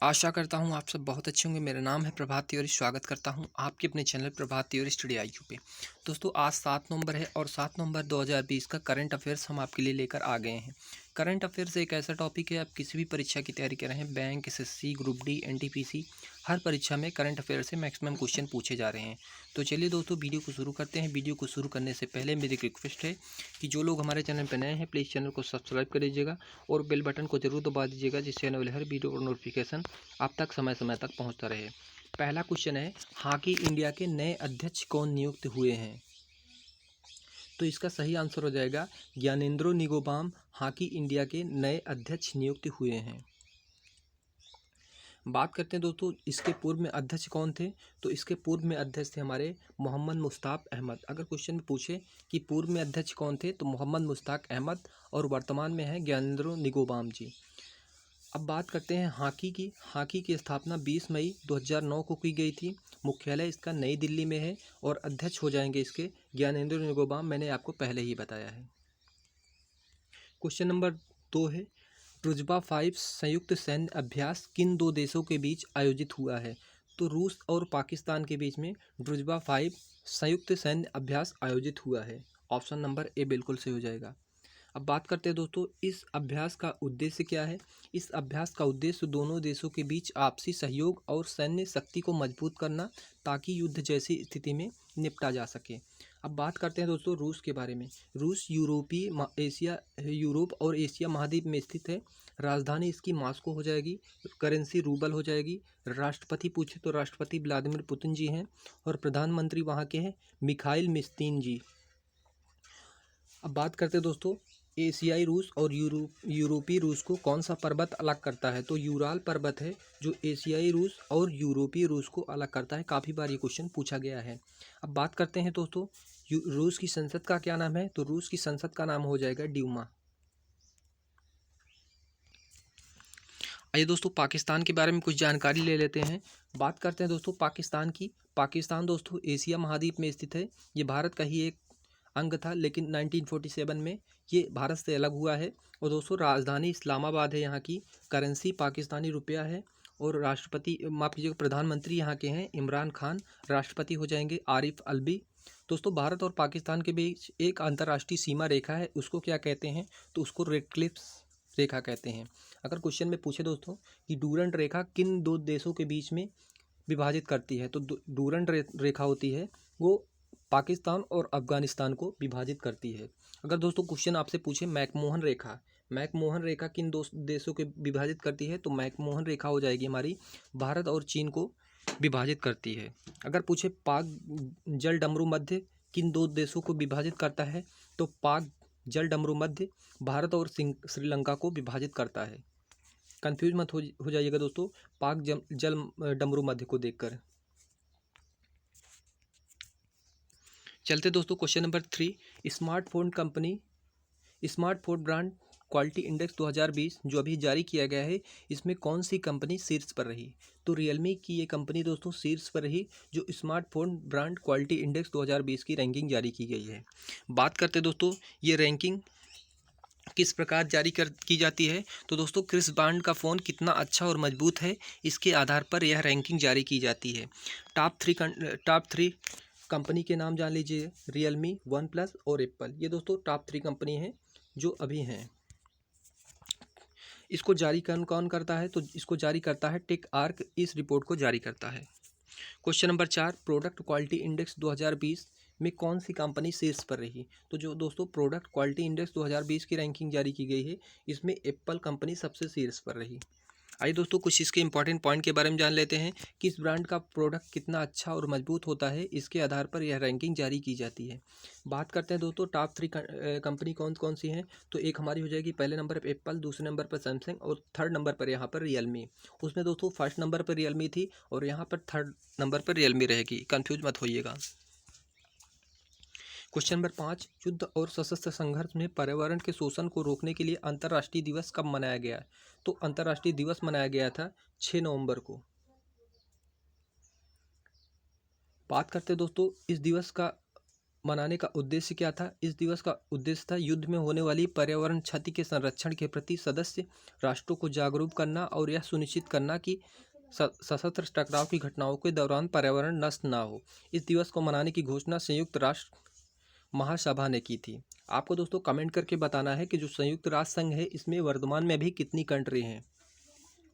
आशा करता हूँ आप सब बहुत अच्छे होंगे। मेरा नाम है प्रभात तिवारी। स्वागत करता हूँ आपके अपने चैनल प्रभात तिवारी स्टडी IQ पे। दोस्तों आज 7 नवंबर है और 7 नवंबर 2020 का करंट अफेयर्स हम आपके लिए लेकर आ गए हैं। करंट अफेयर्स एक ऐसा टॉपिक है, आप किसी भी परीक्षा की तैयारी कर रहे हैं, bank, SSC, group D, NTPC, हर परीक्षा में करंट अफेयर से मैक्सिमम क्वेश्चन पूछे जा रहे हैं। तो चलिए दोस्तों वीडियो को शुरू करते हैं। वीडियो को शुरू करने से पहले मेरी रिक्वेस्ट है कि जो लोग हमारे चैनल पर नए हैं प्लीज़ चैनल को सब्सक्राइब कर लीजिएगा और बेल बटन को जरूर दबा दीजिएगा, जिससे आने वाले हर वीडियो का नोटिफिकेशन आप तक समय समय तक पहुंचता रहे। पहला क्वेश्चन है, हॉकी इंडिया के नए अध्यक्ष कौन नियुक्त हुए हैं? तो इसका सही आंसर हो जाएगा ज्ञानेंद्रो निगोबाम हॉकी इंडिया के नए अध्यक्ष नियुक्त हुए हैं। बात करते हैं दोस्तों इसके पूर्व में अध्यक्ष कौन थे। तो इसके पूर्व में अध्यक्ष थे हमारे मोहम्मद मुश्ताक अहमद। अगर क्वेश्चन में पूछे कि पूर्व में अध्यक्ष कौन थे तो मोहम्मद मुश्ताक अहमद, और वर्तमान में है ज्ञानेंद्रो निगोबाम जी। अब बात करते हैं हॉकी की। हॉकी की स्थापना 20 मई 2009 को की गई थी। मुख्यालय इसका नई दिल्ली में है और अध्यक्ष हो जाएंगे इसके ज्ञानेंद्रो निगोबाम, मैंने आपको पहले ही बताया है। क्वेश्चन नंबर 2 है, ड्रुजबा 5 संयुक्त सैन्य अभ्यास किन दो देशों के बीच आयोजित हुआ है? तो रूस और पाकिस्तान के बीच में ड्रुजबा 5 संयुक्त सैन्य अभ्यास आयोजित हुआ है। ऑप्शन नंबर ए बिल्कुल सही हो जाएगा। अब बात करते हैं दोस्तों इस अभ्यास का उद्देश्य क्या है। इस अभ्यास का उद्देश्य दोनों देशों के बीच आपसी सहयोग और सैन्य शक्ति को मजबूत करना, ताकि युद्ध जैसी स्थिति में निपटा जा सके। अब बात करते हैं दोस्तों रूस के बारे में। रूस यूरोप और एशिया महाद्वीप में स्थित है। राजधानी इसकी मॉस्को हो जाएगी। करेंसी रूबल हो जाएगी। राष्ट्रपति पूछे तो राष्ट्रपति व्लादिमीर पुतिन जी हैं और प्रधानमंत्री वहाँ के हैं मिखाइल मिस्तीन जी। अब बात करते हैं दोस्तों एशियाई रूस और यूरोपीय रूस को कौन सा पर्वत अलग करता है? तो यूराल पर्वत है जो एशियाई रूस और यूरोपीय रूस को अलग करता है। काफ़ी बार ये क्वेश्चन पूछा गया है। अब बात करते हैं दोस्तों रूस की संसद का क्या नाम है? तो रूस की संसद का नाम हो जाएगा ड्यूमा। आइए दोस्तों पाकिस्तान के बारे में कुछ जानकारी ले लेते हैं। बात करते हैं दोस्तों पाकिस्तान की। पाकिस्तान दोस्तों एशिया महाद्वीप में स्थित है। ये भारत का ही एक अंग था, लेकिन 1947 में ये भारत से अलग हुआ है। और दोस्तों राजधानी इस्लामाबाद है यहाँ की। करेंसी पाकिस्तानी रुपया है और राष्ट्रपति माफ कीजिएगा प्रधानमंत्री यहाँ के हैं इमरान खान। राष्ट्रपति हो जाएंगे आरिफ अलवी। दोस्तों भारत और पाकिस्तान के बीच एक अंतर्राष्ट्रीय सीमा रेखा है, उसको क्या कहते हैं? तो उसको रेड क्लिफ्स रेखा कहते हैं। अगर क्वेश्चन में पूछे दोस्तों कि डूरंड रेखा किन दो देशों के बीच में विभाजित करती है, तो डूरंड रेखा होती है वो पाकिस्तान और अफगानिस्तान को विभाजित करती है। अगर दोस्तों क्वेश्चन आपसे पूछे मैकमोहन रेखा किन दो देशों के विभाजित करती है, तो मैकमोहन रेखा हो जाएगी हमारी भारत और चीन को विभाजित करती है। अगर पूछे पाक जल डमरू मध्य किन दो देशों को विभाजित करता है, तो पाक जल डमरू मध्य भारत और श्रीलंका को विभाजित करता है। कंफ्यूज मत हो जाइएगा दोस्तों पाक जल डमरू मध्य को देखकर। चलते दोस्तों question number 3, smartphone brand quality index 2020 जो अभी जारी किया गया है, इसमें कौन सी कंपनी शीर्ष पर रही? तो रियलमी की ये कंपनी दोस्तों शीर्ष पर रही, जो स्मार्टफोन ब्रांड क्वालिटी इंडेक्स 2020 की रैंकिंग जारी की गई है। बात करते दोस्तों ये रैंकिंग किस प्रकार जारी की जाती है, तो दोस्तों किस ब्रांड का फ़ोन कितना अच्छा और मजबूत है, इसके आधार पर यह रैंकिंग जारी की जाती है। टॉप थ्री कंपनी के नाम जान लीजिए, रियलमी, वन प्लस और एप्पल। ये दोस्तों टॉप 3 कंपनी हैं जो अभी हैं। इसको जारी कौन करता है? तो इसको जारी करता है टेक आर्क, इस रिपोर्ट को जारी करता है। Question number 4, product quality index 2020 में कौन सी कंपनी शीर्ष पर रही? तो जो दोस्तों प्रोडक्ट क्वालिटी इंडेक्स 2020 की रैंकिंग जारी की गई है, इसमें एप्पल कंपनी सबसे शीर्ष पर रही। आइए दोस्तों कुछ इसके इंपॉर्टेंट पॉइंट के बारे में जान लेते हैं कि इस ब्रांड का प्रोडक्ट कितना अच्छा और मजबूत होता है, इसके आधार पर यह रैंकिंग जारी की जाती है। बात करते हैं दोस्तों टॉप 3 कंपनी कौन कौन सी हैं, तो एक हमारी हो जाएगी पहले नंबर पर एप्पल, दूसरे नंबर पर सैमसंग और थर्ड नंबर पर यहाँ पर रियलमी। उसमें दोस्तों फर्स्ट नंबर पर रियलमी थी और यहाँ पर थर्ड नंबर पर रियलमी रहेगी, कन्फ्यूज मत होइएगा। क्वेश्चन नंबर 5, युद्ध और सशस्त्र संघर्ष में पर्यावरण के शोषण को रोकने के लिए अंतर्राष्ट्रीय दिवस कब मनाया गया? तो अंतर्राष्ट्रीय दिवस मनाया गया था 6 नवंबर को। बात करते दोस्तों इस दिवस का मनाने का उद्देश्य क्या था? इस दिवस का उद्देश्य था युद्ध में होने वाली पर्यावरण क्षति के संरक्षण के प्रति सदस्य राष्ट्रों को जागरूक करना और यह सुनिश्चित करना कि सशस्त्र टकराव की घटनाओं के दौरान पर्यावरण नष्ट ना हो। इस दिवस को मनाने की घोषणा संयुक्त राष्ट्र महासभा ने की थी। आपको दोस्तों कमेंट करके बताना है कि जो संयुक्त राष्ट्र संघ है इसमें वर्तमान में अभी कितनी कंट्री हैं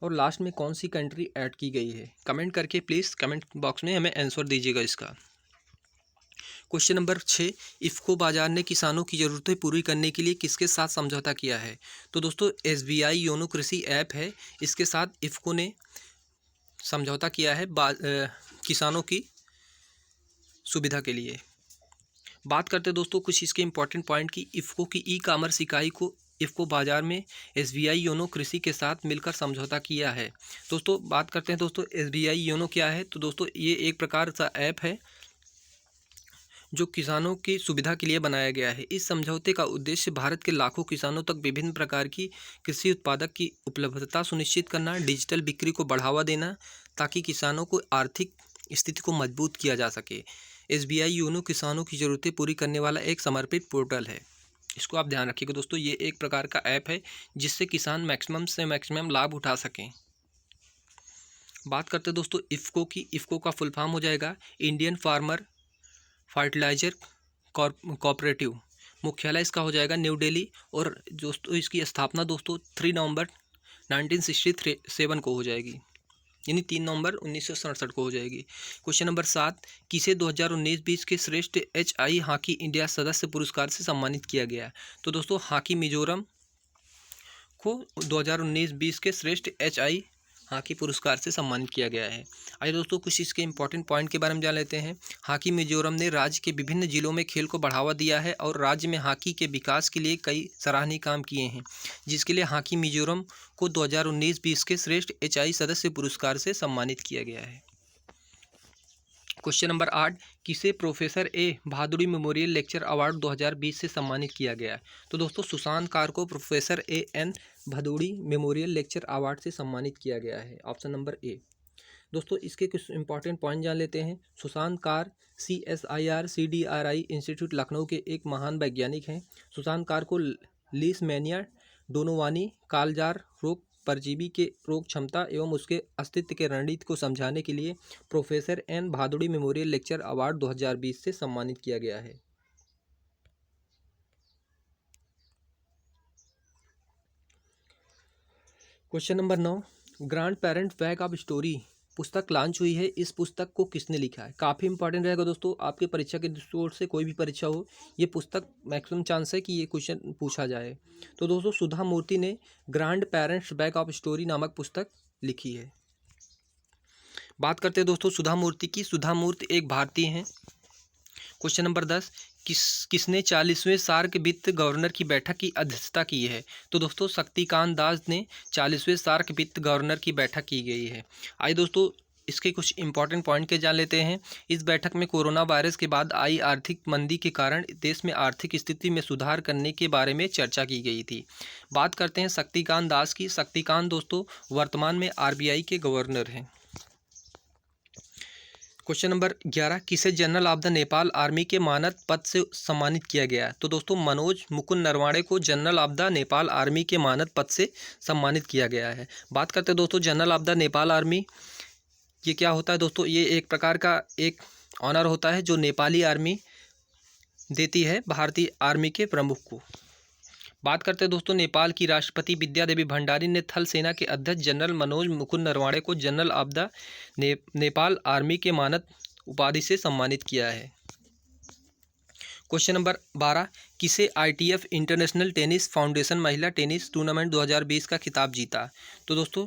और लास्ट में कौन सी कंट्री ऐड की गई है। कमेंट करके प्लीज़ कमेंट बॉक्स में हमें आंसर दीजिएगा इसका। क्वेश्चन नंबर 6, इफ़को बाजार ने किसानों की ज़रूरतें पूरी करने के लिए किसके साथ समझौता किया है? तो दोस्तों SBI योनो कृषि ऐप है, इसके साथ इफ़को ने समझौता किया है किसानों की सुविधा के लिए। बात करते हैं दोस्तों कुछ इसके इंपॉर्टेंट पॉइंट की। इफ़को की ई-कॉमर्स इकाई को इफ़को बाजार में SBI योनो कृषि के साथ मिलकर समझौता किया है। दोस्तों बात करते हैं दोस्तों SBI योनो क्या है? तो दोस्तों ये एक प्रकार का ऐप है जो किसानों की सुविधा के लिए बनाया गया है। इस समझौते का उद्देश्य भारत के लाखों किसानों तक विभिन्न प्रकार की कृषि उत्पादक की उपलब्धता सुनिश्चित करना, डिजिटल बिक्री को बढ़ावा देना ताकि किसानों को आर्थिक स्थिति को मजबूत किया जा सके। SBI योनो किसानों की ज़रूरतें पूरी करने वाला एक समर्पित पोर्टल है। इसको आप ध्यान रखिएगा दोस्तों, ये एक प्रकार का ऐप है जिससे किसान मैक्सिमम से मैक्सिमम लाभ उठा सकें। बात करते हैं दोस्तों इफ़को की। इफ़को का फुल फॉर्म हो जाएगा इंडियन फार्मर फर्टिलाइजर कोऑपरेटिव। मुख्यालय इसका हो जाएगा न्यू दिल्ली और दोस्तों इसकी स्थापना दोस्तों 3 नवंबर 1967 को हो जाएगी, यानी 3 नवंबर 1967 को हो जाएगी। क्वेश्चन नंबर 7, किसे 2019-20 के श्रेष्ठ HI हॉकी इंडिया सदस्य पुरस्कार से सम्मानित किया गया? तो दोस्तों हॉकी मिजोरम को 2019-20 के श्रेष्ठ HI हॉकी पुरस्कार से सम्मानित किया गया है। आइए दोस्तों कुछ इसके इंपॉर्टेंट पॉइंट के बारे में जान लेते हैं। हॉकी मिजोरम ने राज्य के विभिन्न जिलों में खेल को बढ़ावा दिया है और राज्य में हॉकी के विकास के लिए कई सराहनीय काम किए हैं, जिसके लिए हॉकी मिजोरम को 2019-20 के श्रेष्ठ HI सदस्य पुरस्कार से सम्मानित किया गया है। क्वेश्चन नंबर 8, किसे professor A Bhaduri memorial lecture award 2020 से सम्मानित किया गया है? तो दोस्तों सुशांत कार को professor AN Bhaduri memorial lecture award से सम्मानित किया गया है, ऑप्शन नंबर ए। दोस्तों इसके कुछ इंपॉर्टेंट पॉइंट जान लेते हैं। Sushant car CSIR CDRI institute Lucknow के एक महान वैज्ञानिक हैं। सुशांत कार को लीशमैनिया डोनोवानी कालजार रोग परजीवी के रोग क्षमता एवं उसके अस्तित्व के रणनीति को समझाने के लिए professor N Bhaduri memorial lecture award 2020 से सम्मानित किया गया है। Question number 9, grand parent back of story पुस्तक लॉन्च हुई है। इस पुस्तक को किसने लिखा है? काफ़ी इंपॉर्टेंट रहेगा दोस्तों, आपके परीक्षा के दृष्टिकोण से कोई भी परीक्षा हो, ये पुस्तक मैक्सिमम चांस है कि ये क्वेश्चन पूछा जाए। तो दोस्तों सुधा मूर्ति ने grand parents back of story नामक पुस्तक लिखी है। बात करते हैं दोस्तों सुधा मूर्ति की। सुधा मूर्ति एक भारतीय हैं। क्वेश्चन नंबर 10, किसने 40वें सार्क वित्त गवर्नर की बैठक की अध्यक्षता की है? तो दोस्तों शक्तिकांत दास ने 40वें सार्क वित्त गवर्नर की बैठक की गई है। आइए दोस्तों इसके कुछ इंपॉर्टेंट पॉइंट के जान लेते हैं। इस बैठक में कोरोना वायरस के बाद आई आर्थिक मंदी के कारण देश में आर्थिक स्थिति में सुधार करने के बारे में चर्चा की गई थी। बात करते हैं शक्तिकांत दास की। शक्तिकांत दोस्तों वर्तमान में RBI के गवर्नर हैं। क्वेश्चन नंबर 11, किसे general of the Nepal army के मानद पद से सम्मानित किया गया? तो दोस्तों मनोज मुकुंद नरवाणे को general of the Nepal army के मानद पद से सम्मानित किया गया है। बात करते हैं दोस्तों general of the Nepal army, ये क्या होता है दोस्तों? ये एक प्रकार का एक ऑनर होता है जो नेपाली आर्मी देती है भारतीय आर्मी के प्रमुख को। बात करते हैं दोस्तों नेपाल की राष्ट्रपति विद्या देवी भंडारी ने थल सेना के अध्यक्ष जनरल मनोज मुकुंद नरवाणे को general of the Nepal army के मानद उपाधि से सम्मानित किया है। क्वेश्चन नंबर 12, किसे ITF इंटरनेशनल टेनिस फाउंडेशन महिला टेनिस टूर्नामेंट 2020 का खिताब जीता? तो दोस्तों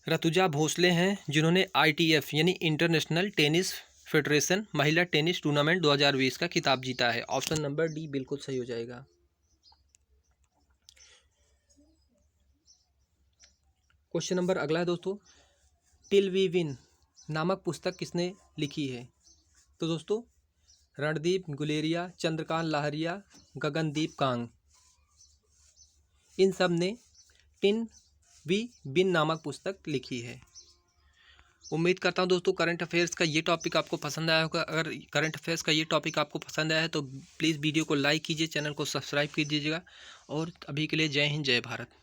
ऋतुजा भोसले हैं जिन्होंने ITF यानी इंटरनेशनल टेनिस फेडरेशन महिला टेनिस टूर्नामेंट 2020 का खिताब जीता है। ऑप्शन नंबर डी बिल्कुल सही हो जाएगा। क्वेश्चन नंबर अगला है दोस्तों, टिल वी विन नामक पुस्तक किसने लिखी है? तो दोस्तों रणदीप गुलेरिया, चंद्रकांत लाहरिया, गगनदीप कांग, इन सब ने टिल वी विन नामक पुस्तक लिखी है। उम्मीद करता हूँ दोस्तों करंट अफेयर्स का ये टॉपिक आपको पसंद आया होगा। अगर करंट अफेयर्स का ये टॉपिक आपको पसंद आया है तो प्लीज़ वीडियो को लाइक कीजिए, चैनल को सब्सक्राइब कीजिएगा। और अभी के लिए जय हिंद, जय भारत।